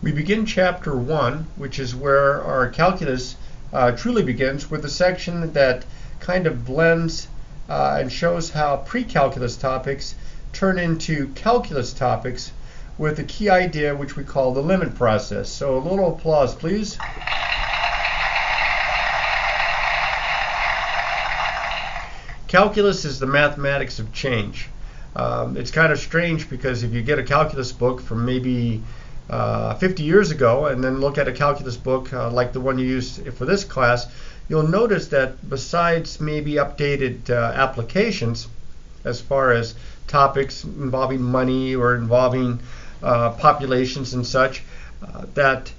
We begin chapter 1, which is where our calculus truly begins, with a section that kind of blends and shows how pre-calculus topics turn into calculus topics with a key idea which we call the limit process. So a little applause, please. Calculus is the mathematics of change. It's kind of strange because if you get a calculus book from maybe 50 years ago and then look at a calculus book like the one you used for this class, you'll notice that besides maybe updated applications as far as topics involving money or involving populations and such, that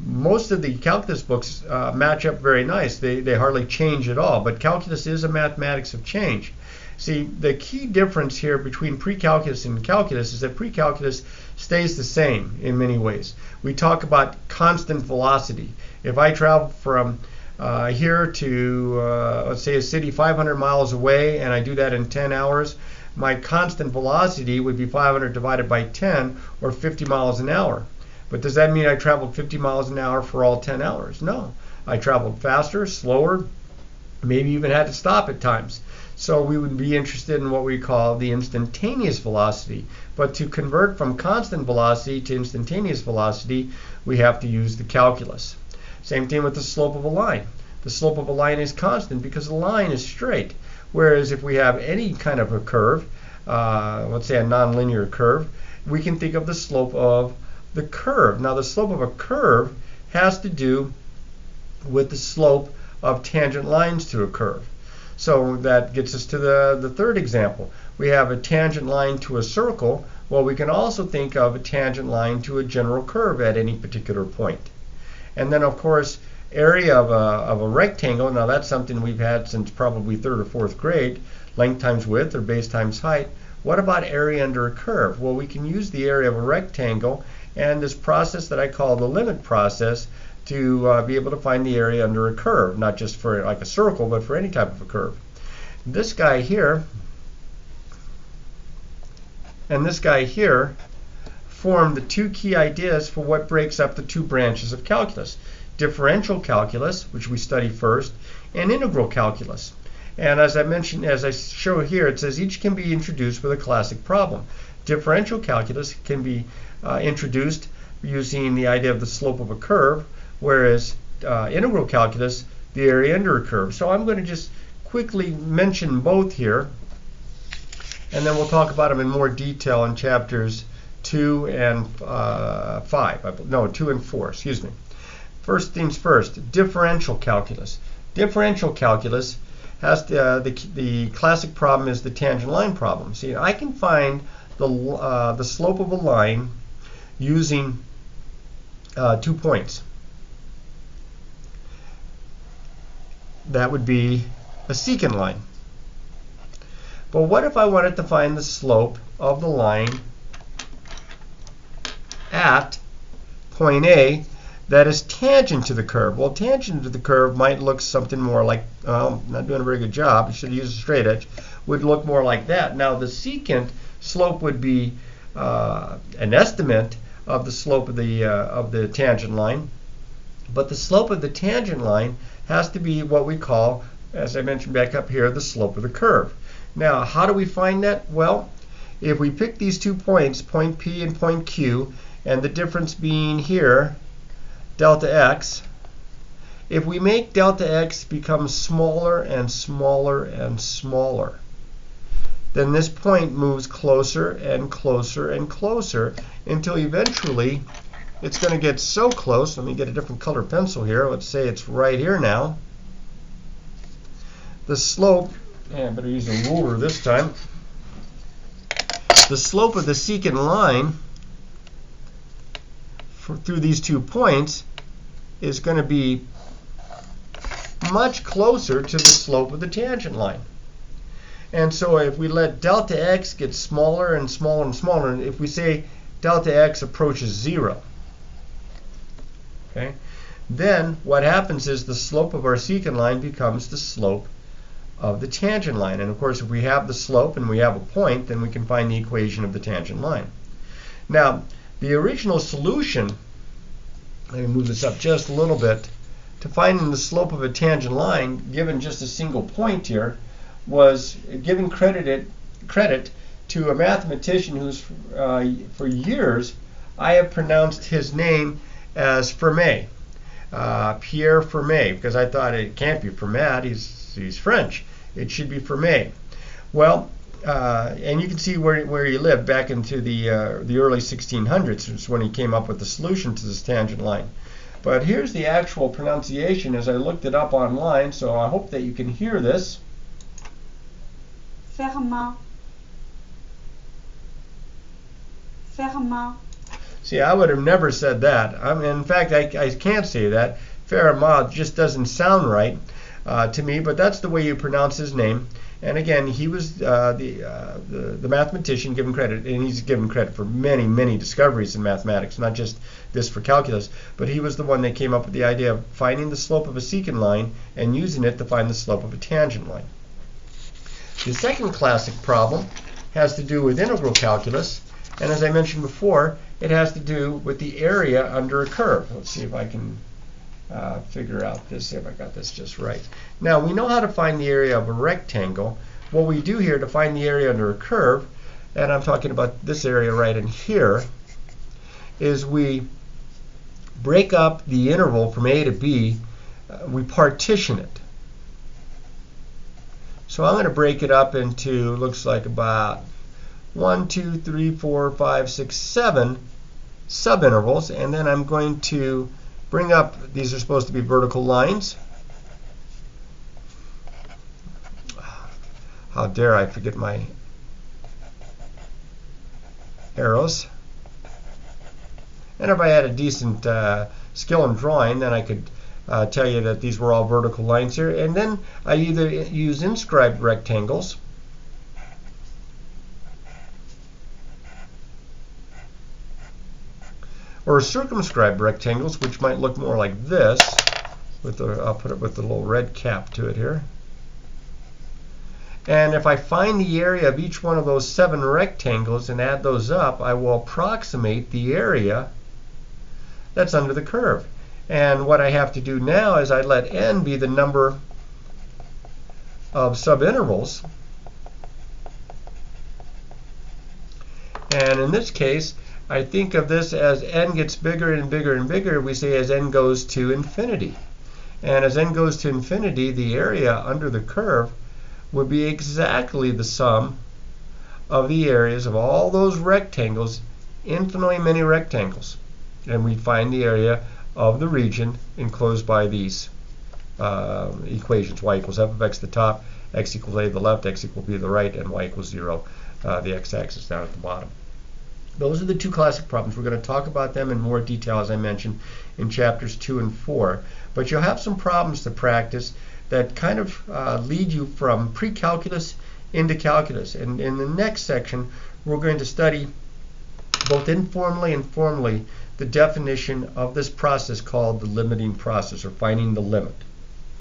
most of the calculus books match up very nice. They hardly change at all, but calculus is a mathematics of change. See, the key difference here between pre-calculus and calculus is that pre-calculus stays the same in many ways. We talk about constant velocity. If I travel from here to, let's say, a city 500 miles away, and I do that in 10 hours, my constant velocity would be 500 divided by 10, or 50 miles an hour. But does that mean I traveled 50 miles an hour for all 10 hours? No. I traveled faster, slower, maybe even had to stop at times. So we would be interested in what we call the instantaneous velocity. But to convert from constant velocity to instantaneous velocity, we have to use the calculus. Same thing with the slope of a line. The slope of a line is constant because the line is straight. Whereas if we have any kind of a curve, let's say a nonlinear curve, we can think of the slope of the curve. Now the slope of a curve has to do with the slope of tangent lines to a curve. So that gets us to the third example. We have a tangent line to a circle. Well, we can also think of a tangent line to a general curve at any particular point. And then, of course, area of a rectangle. Now, that's something we've had since probably 3rd or 4th grade, length times width or base times height. What about area under a curve? Well, we can use the area of a rectangle and this process that I call the limit process to be able to find the area under a curve, not just for like a circle, but for any type of a curve. This guy here and this guy here form the two key ideas for what breaks up the two branches of calculus: differential calculus, which we study first, and integral calculus. And as I mentioned, as I show here, it says each can be introduced with a classic problem. Differential calculus can be introduced using the idea of the slope of a curve, whereas integral calculus, the area under a curve. So I'm going to just quickly mention both here, and then we'll talk about them in more detail in chapters 2 and 2 and 4, excuse me. First things first, differential calculus. Differential calculus has the classic problem is the tangent line problem. See, I can find the slope of a line using 2 points. That would be a secant line. But what if I wanted to find the slope of the line at point A that is tangent to the curve? Well, tangent to the curve might look something more like, not doing a very good job, I should have used a straight edge, would look more like that. Now the secant slope would be an estimate of the slope of the tangent line, but the slope of the tangent line has to be what we call, as I mentioned back up here, the slope of the curve. Now, how do we find that? Well, if we pick these 2 points, point P and point Q, and the difference being here, delta x, if we make delta x become smaller and smaller and smaller, then this point moves closer and closer and closer until eventually it's going to get so close. Let me get a different color pencil here. Let's say it's right here now. The slope, I better use a ruler this time. The slope of the secant line through these 2 points is going to be much closer to the slope of the tangent line. And so if we let delta x get smaller and smaller and smaller, if we say delta x approaches 0, okay, then what happens is the slope of our secant line becomes the slope of the tangent line. And of course, if we have the slope and we have a point, then we can find the equation of the tangent line. Now, the original solution let me move this up just a little bit, to finding the slope of a tangent line given just a single point here was giving credit to a mathematician who's for years I have pronounced his name as Fermat, Pierre Fermat, because I thought it can't be Fermat, he's French, it should be Fermat. Well, and you can see where he lived back into the early 1600s, is when he came up with the solution to this tangent line. But here's the actual pronunciation as I looked it up online, so I hope that you can hear this. Fermat. Fermat. See, I would have never said that. In fact, I can't say that. Fermat just doesn't sound right to me, but that's the way you pronounce his name. And again, he was the mathematician given credit, and he's given credit for many, many discoveries in mathematics, not just this for calculus, but he was the one that came up with the idea of finding the slope of a secant line and using it to find the slope of a tangent line. The second classic problem has to do with integral calculus, and as I mentioned before, it has to do with the area under a curve. Let's see if I can figure out this, if I got this just right. Now, we know how to find the area of a rectangle. What we do here to find the area under a curve, and I'm talking about this area right in here, is we break up the interval from A to B, we partition it. So I'm going to break it up into, looks like about 1, 2, 3, 4, 5, 6, 7 subintervals, and then I'm going to bring up, these are supposed to be vertical lines. How dare I forget my arrows. And if I had a decent skill in drawing, then I could tell you that these were all vertical lines here. And then I either use inscribed rectangles or circumscribed rectangles, which might look more like this. I'll put it with the little red cap to it here. And if I find the area of each one of those 7 rectangles and add those up, I will approximate the area that's under the curve. And what I have to do now is I let n be the number of subintervals. And in this case, I think of this as n gets bigger and bigger and bigger. We say as n goes to infinity. And as n goes to infinity, the area under the curve would be exactly the sum of the areas of all those rectangles, infinitely many rectangles. And we find the area of the region enclosed by these equations. Y equals f of x at the top, x equals a to the left, x equals b to the right, and y equals 0, the x-axis down at the bottom. Those are the 2 classic problems. We're going to talk about them in more detail, as I mentioned, in chapters 2 and 4. But you'll have some problems to practice that kind of lead you from pre-calculus into calculus. And in the next section, we're going to study both informally and formally the definition of this process called the limiting process, or finding the limit.